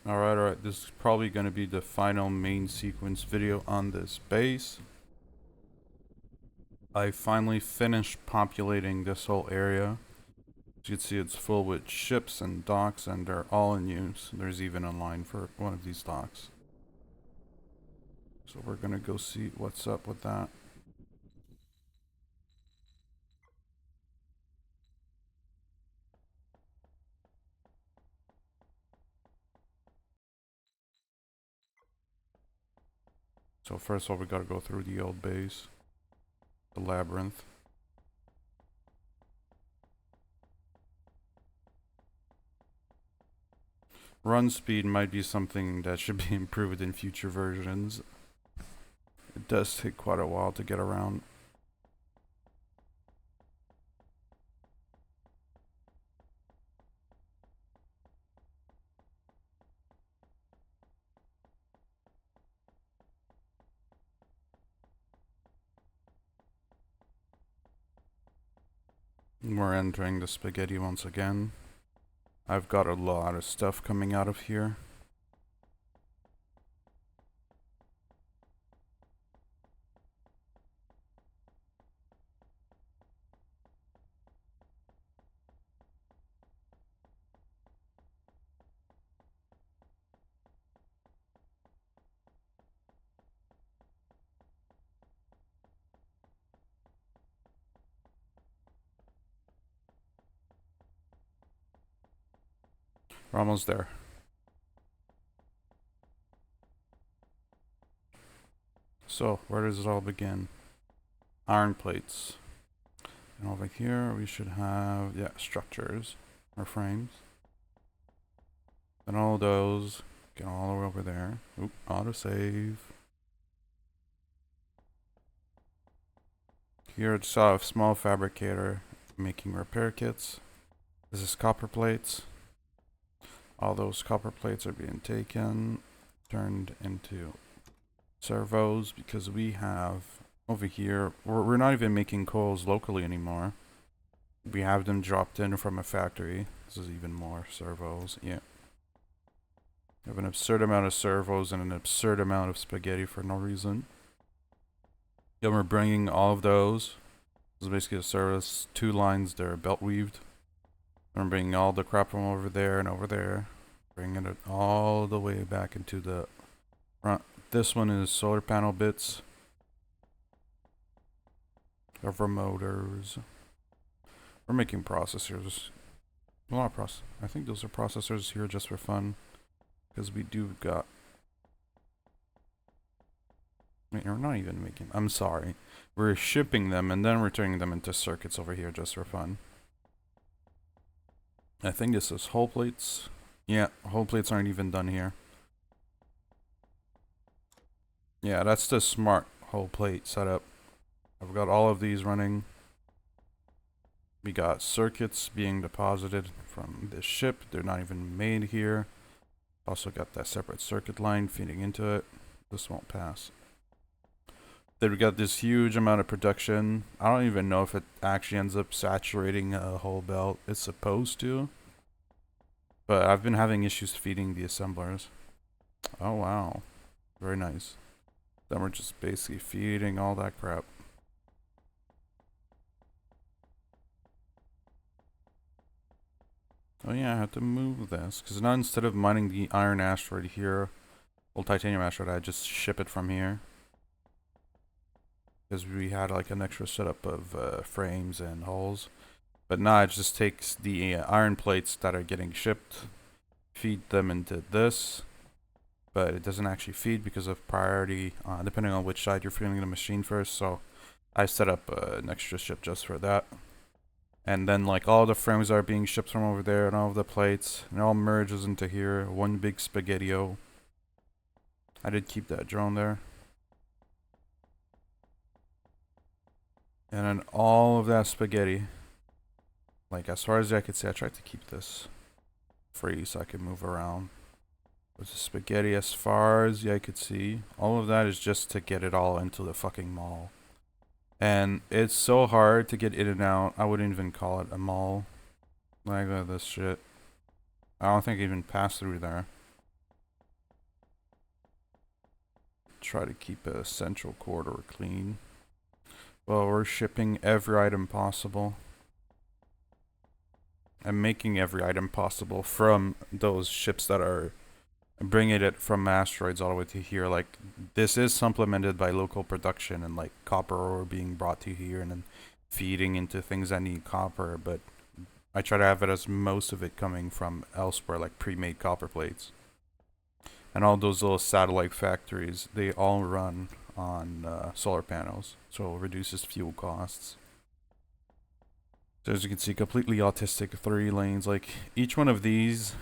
Alright, this is probably going to be the final main sequence video on this base. I finally finished populating this whole area. As you can see, it's full with ships and docks, and they're all in use. There's even a line for one of these docks. So we're going to go see what's up with that. So first of all, we got to go through the old base, the labyrinth. Run speed might be something that should be improved in future versions. It does take quite a while to get around. We're entering the spaghetti once again. I've got a lot of stuff coming out of here. We're almost there. So, where does it all begin? Iron plates. And over here we should have, yeah, structures or frames. And all those get all the way over there. Oop, autosave. Here it's a small fabricator making repair kits. This is copper plates. All those copper plates are being taken, turned into servos, because we have over here, we're not even making coals locally anymore. We have them dropped in from a factory. This is even more servos. Yeah. We have an absurd amount of servos and an absurd amount of spaghetti for no reason. Then we're bringing all of those. This is basically a service. 2 lines, they're belt weaved. Then we're bringing all the crap from over there and over there. Bringing it all the way back into the front. This one is solar panel bits. Over motors. We're making processors. A lot of I think those are processors here just for fun. Because we do got... Wait, we're not even making... I'm sorry. We're shipping them and then we're turning them into circuits over here just for fun. I think this is hull plates. Yeah, hull plates aren't even done here. Yeah, that's the smart hull plate setup. I've got all of these running. We got circuits being deposited from this ship. They're not even made here. Also got that separate circuit line feeding into it. This won't pass. Then we got this huge amount of production. I don't even know if it actually ends up saturating a whole belt. It's supposed to. But I've been having issues feeding the assemblers. Oh wow. Very nice. Then we're just basically feeding all that crap. Oh yeah, I have to move this. Because now instead of mining the iron asteroid here, well, titanium asteroid, I just ship it from here. Because we had like an extra setup of frames and hulls. But now it just takes the iron plates that are getting shipped, feed them into this. But it doesn't actually feed because of priority, depending on which side you're feeding the machine first. So I set up an extra ship just for that. And then like all the frames are being shipped from over there and all of the plates. And it all merges into here. One big spaghetti-o. I did keep that drone there. And then all of that spaghetti. Like as far as I could see, I tried to keep this free so I could move around. There's the spaghetti as far as I could see. All of that is just to get it all into the fucking mall. And it's so hard to get in and out. I wouldn't even call it a mall. Like this shit. I don't think I even passed through there. try to keep a central corridor clean. Well, we're shipping every item possible. I'm making every item possible from those ships that are bringing it from asteroids all the way to here. Like, this is supplemented by local production and like copper ore being brought to here and then feeding into things that need copper, but I try to have it as most of it coming from elsewhere, like pre-made copper plates. And all those little satellite factories, they all run on solar panels, so it reduces fuel costs. So as you can see, completely autistic 3 lanes. Like, each one of these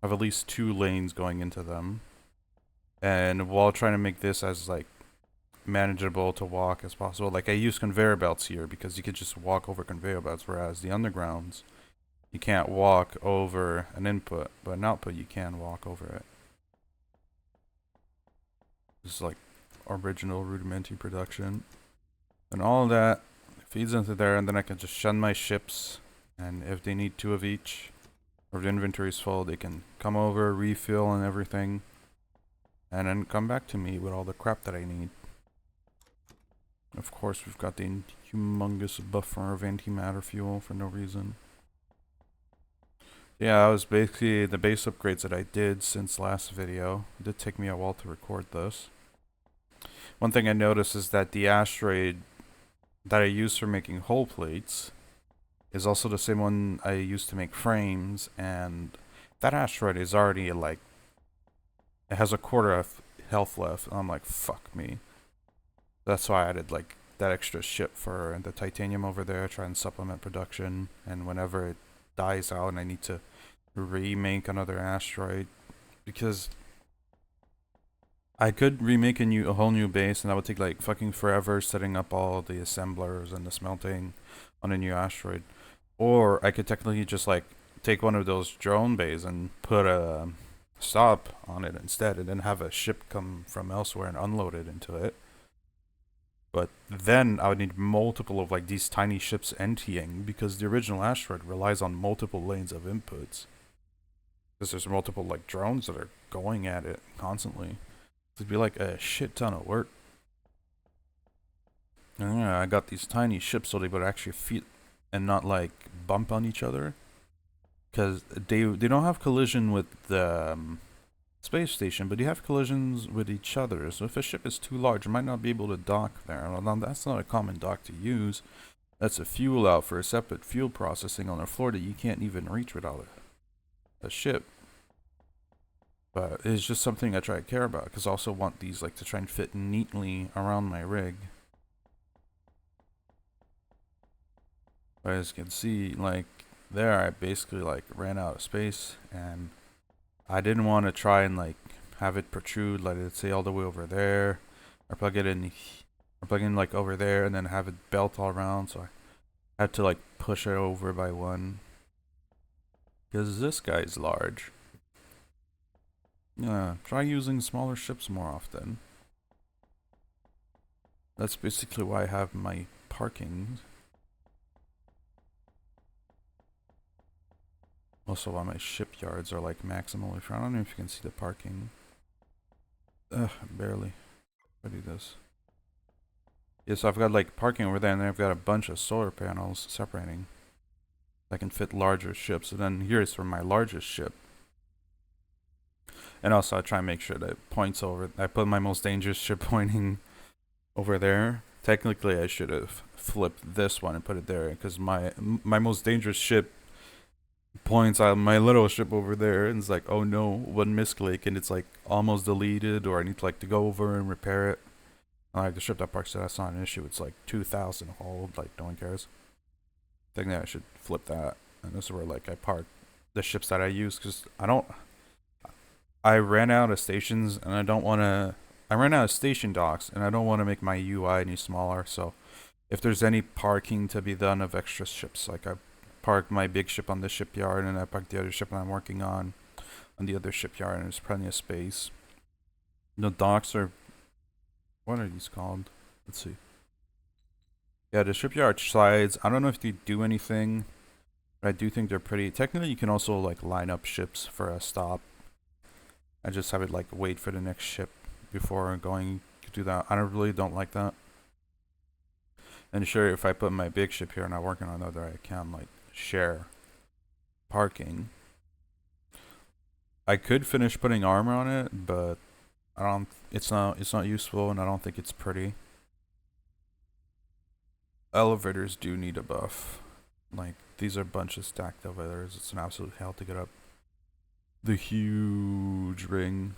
have at least 2 lanes going into them. And while trying to make this as like manageable to walk as possible, like I use conveyor belts here because you could just walk over conveyor belts, whereas the undergrounds, you can't walk over an input, but an output you can walk over it. This is like original rudimentary production. And all of that feeds into there, and then I can just shun my ships, and if they need 2 of each, or if the inventory is full, they can come over, refill and everything, and then come back to me with all the crap that I need. Of course, we've got the humongous buffer of antimatter fuel for no reason. Yeah, that was basically the base upgrades that I did since last video. It did take me a while to record this. One thing I noticed is that the asteroid that I use for making hull plates is also the same one I used to make frames, and that asteroid is already like, it has a quarter of health left, and I'm like, fuck me. That's why I added like that extra ship for the titanium over there, try and supplement production, and whenever it dies out and I need to remake another asteroid, because I could remake a whole new base, and that would take like fucking forever setting up all the assemblers and the smelting on a new asteroid. Or I could technically just like take one of those drone bays and put a stop on it instead, and then have a ship come from elsewhere and unload it into it. But then I would need multiple of like these tiny ships emptying, because the original asteroid relies on multiple lanes of inputs. Because there's multiple like drones that are going at it constantly. It'd be like a shit ton of work. And yeah, I got these tiny ships so they would actually fit and not like bump on each other. Because they don't have collision with the space station, but you have collisions with each other. So if a ship is too large, it might not be able to dock there. Well, that's not a common dock to use. That's a fuel out for a separate fuel processing on a floor that you can't even reach without a ship. But it's just something I try to care about, because I also want these like to try and fit neatly around my rig. But as you can see, like there, I basically like ran out of space, and I didn't want to try and like have it protrude, like let's say all the way over there, or plug it in, or plug in like over there, and then have it belt all around. So I had to like push it over by one, because this guy's large. Yeah, try using smaller ships more often. That's basically why I have my parking. Also why my shipyards are like maximally front. I don't know if you can see the parking. Ugh, barely. I do this. Yeah, so I've got like parking over there, and then I've got a bunch of solar panels separating. I can fit larger ships, and then here's for my largest ship. And also I try and make sure that it points over. I put my most dangerous ship pointing over there. Technically I should have flipped this one and put it there, because my most dangerous ship points out my little ship over there, and it's like, oh no, one misclick and it's like almost deleted, or I need to like to go over and repair it. Like the ship that parks there, that's not an issue. It's like 2,000 hold, like no one cares. I think that I should flip that. And this is where like I park the ships that I use, because I ran out of stations, and I don't want to. I ran out of station docks, and I don't want to make my UI any smaller. So, if there's any parking to be done of extra ships, like I parked my big ship on the shipyard, and I parked the other ship that I'm working on the other shipyard, and there's plenty of space. The docks are. What are these called? Let's see. Yeah, the shipyard sides. I don't know if they do anything, but I do think they're pretty. Technically, you can also like line up ships for a stop. I just have it like wait for the next ship before going do that. I really don't like that. And sure, if I put my big ship here and I work on another, I can like share parking. I could finish putting armor on it, but I don't. It's not useful, and I don't think it's pretty. Elevators do need a buff. Like these are a bunch of stacked elevators. It's an absolute hell to get up the huge ring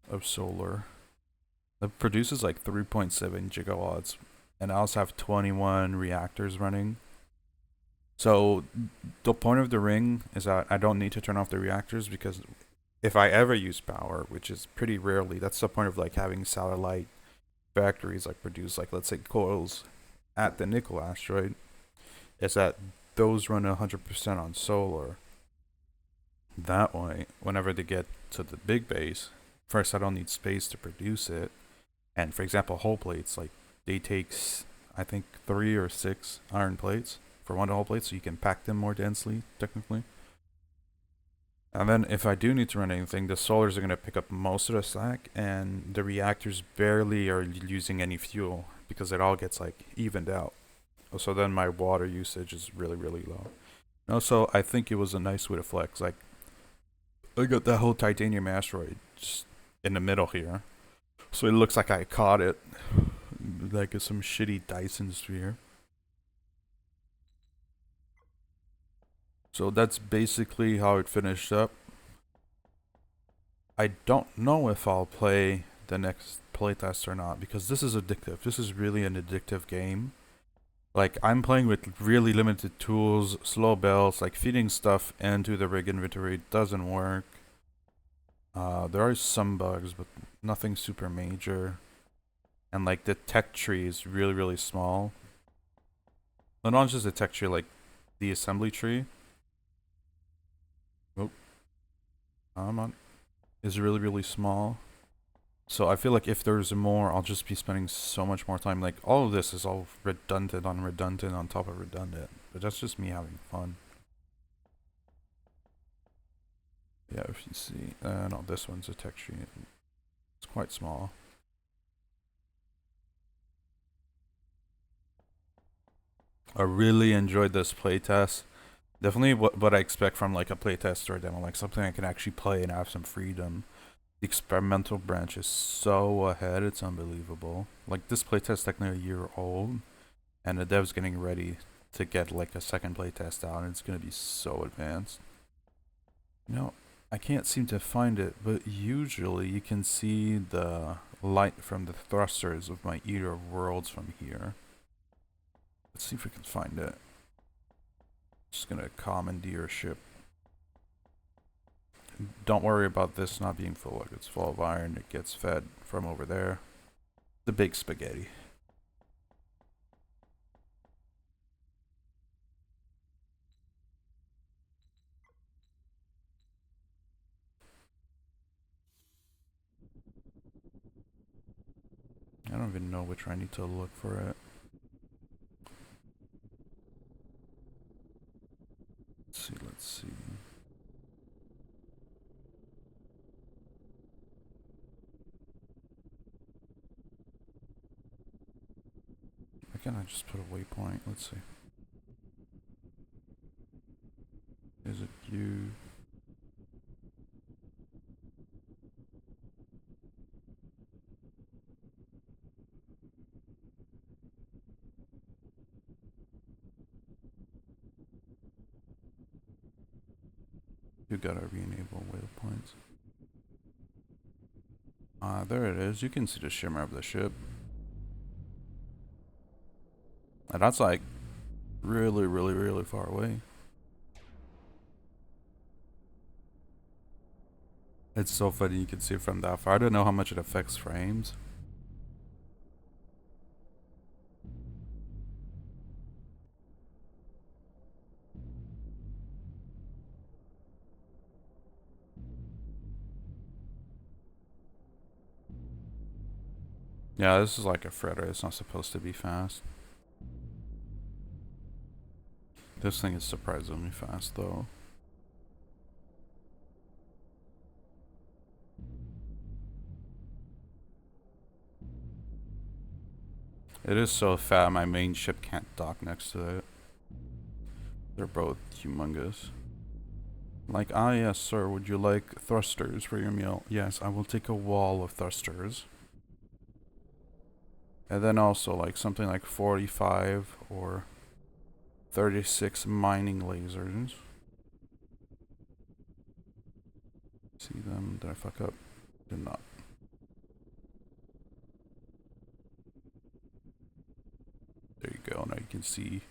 of solar. That produces like 3.7 gigawatts, and I also have 21 reactors running. So the point of the ring is that I don't need to turn off the reactors, because if I ever use power, which is pretty rarely, that's the point of like having satellite factories like produce like, let's say, coils at the nickel asteroid, is that those run 100% on solar. That way, whenever they get to the big base, first I don't need space to produce it. And for example, hull plates, like they take, I think, 3 or 6 iron plates for one hull plate, so you can pack them more densely, technically. And then if I do need to run anything, the solars are going to pick up most of the slack, and the reactors barely are using any fuel because it all gets like evened out. So then my water usage is really, really low. And also, I think it was a nice way to flex. Like, I got that whole titanium asteroid just in the middle here, so it looks like I caught it like some shitty Dyson sphere. So that's basically how it finished up. I don't know if I'll play the next playtest or not, because this is addictive. This is really an addictive game. Like, I'm playing with really limited tools, slow builds, like feeding stuff into the rig inventory doesn't work. There are some bugs, but nothing super major. And like the tech tree is really, really small. But not just the tech tree, like the assembly tree. Oh, I'm on. Is really, really small. So I feel like if there's more, I'll just be spending so much more time. Like, all of this is all redundant on top of redundant. But that's just me having fun. Yeah, if you see. No, this one's a tech tree. It's quite small. I really enjoyed this playtest. Definitely what I expect from like a playtest or a demo, like something I can actually play and have some freedom. The experimental branch is so ahead, it's unbelievable. Like, this playtest is technically a year old, and the dev's getting ready to get like a second playtest out, and it's gonna be so advanced. No, I can't seem to find it, but usually you can see the light from the thrusters of my Eater of Worlds from here. Let's see if we can find it. Just gonna commandeer a ship. Don't worry about this not being full. Like, it's full of iron. It gets fed from over there. The big spaghetti. I don't even know which I need to look for it. Let's see. Why can't I just put a waypoint? Let's see. Is it you? You gotta re-enable waypoints. There it is. You can see the shimmer of the ship. And that's like really, really, really far away. It's so funny you can see it from that far. I don't know how much it affects frames. Yeah, this is like a freighter. It's not supposed to be fast. This thing is surprisingly fast though. It is so fat, my main ship can't dock next to it. They're both humongous. Like, ah yes sir, would you like thrusters for your meal? Yes, I will take a wall of thrusters. And then also like something like 45 or 36 mining lasers. See them? Did I fuck up? Did not. There you go, now you can see.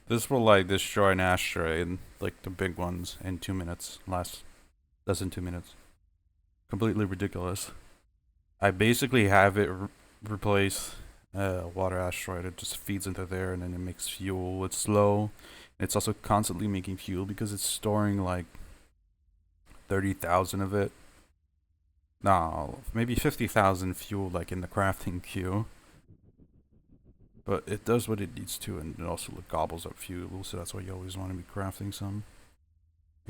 This will like destroy an asteroid, like the big ones, in 2 minutes. Less than 2 minutes. Completely ridiculous. I basically have it replace a water asteroid. It just feeds into there and then it makes fuel. It's slow. It's also constantly making fuel because it's storing like 30,000 of it. No, maybe 50,000 fuel like in the crafting queue. But it does what it needs to, and it also gobbles up fuel, so that's why you always want to be crafting some.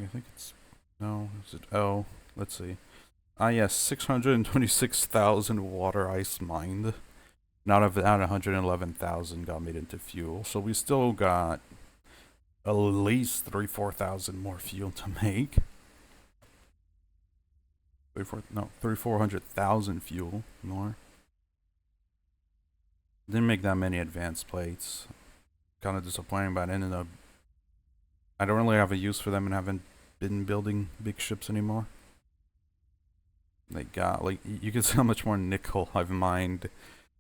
I think it's... No, is it... Oh, let's see. Ah yes, 626,000 water ice mined. Out of that, 111,000 got made into fuel, so we still got at least 3,000-4,000 more fuel to make. 3,400,000 fuel more. Didn't make that many advanced plates. Kind of disappointing, but I ended up... I don't really have a use for them and haven't been building big ships anymore. They got, like, you can see how much more nickel I've mined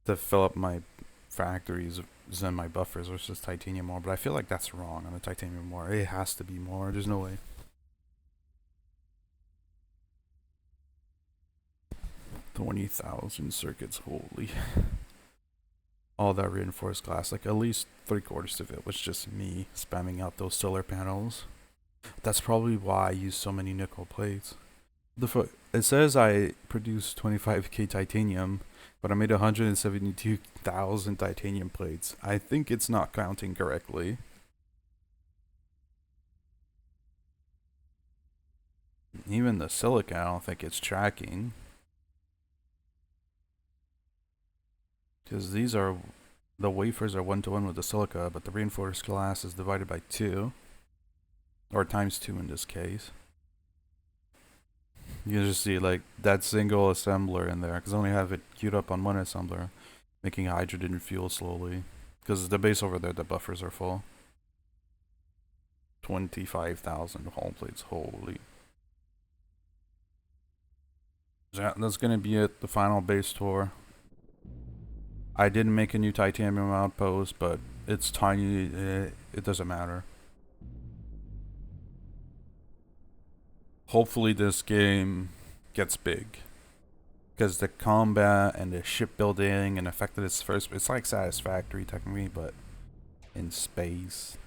to fill up my factories than my buffers versus titanium ore, but I feel like that's wrong on the titanium ore. It has to be more, there's no way. 20,000 circuits, holy. All that reinforced glass, like at least 3/4 of it was just me spamming out those solar panels. That's probably why I use so many nickel plates. It says I produced 25k titanium, but I made 172,000 titanium plates. I think it's not counting correctly. Even the silica, I don't think it's tracking. Because these are, the wafers are 1-to-1 with the silica, but the reinforced glass is divided by 2. Or times 2 in this case. You can just see like that single assembler in there, because I only have it queued up on one assembler, making hydrogen fuel slowly. Because the base over there, the buffers are full. 25,000 hull plates, holy. That's gonna be it, the final base tour. I didn't make a new titanium outpost, but it's tiny, it doesn't matter. Hopefully this game gets big. Because the combat and the shipbuilding and the fact that it's like Satisfactory technically, but in space.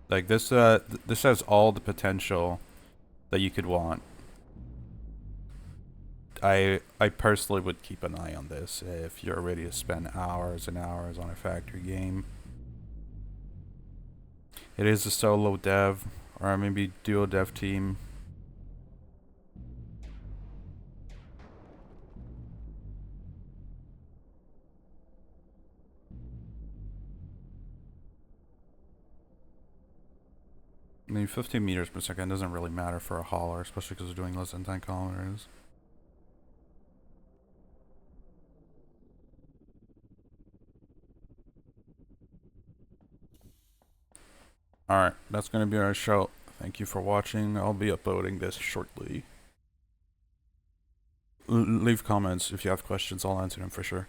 Like this has all the potential that you could want. I personally would keep an eye on this if you're ready to spend hours and hours on a factory game. It is a solo dev, or maybe duo dev team. I mean, 15 meters per second doesn't really matter for a hauler, especially because they're doing less than 10 kilometers. Alright, that's going to be our show. Thank you for watching. I'll be uploading this shortly. Leave comments if you have questions. I'll answer them for sure.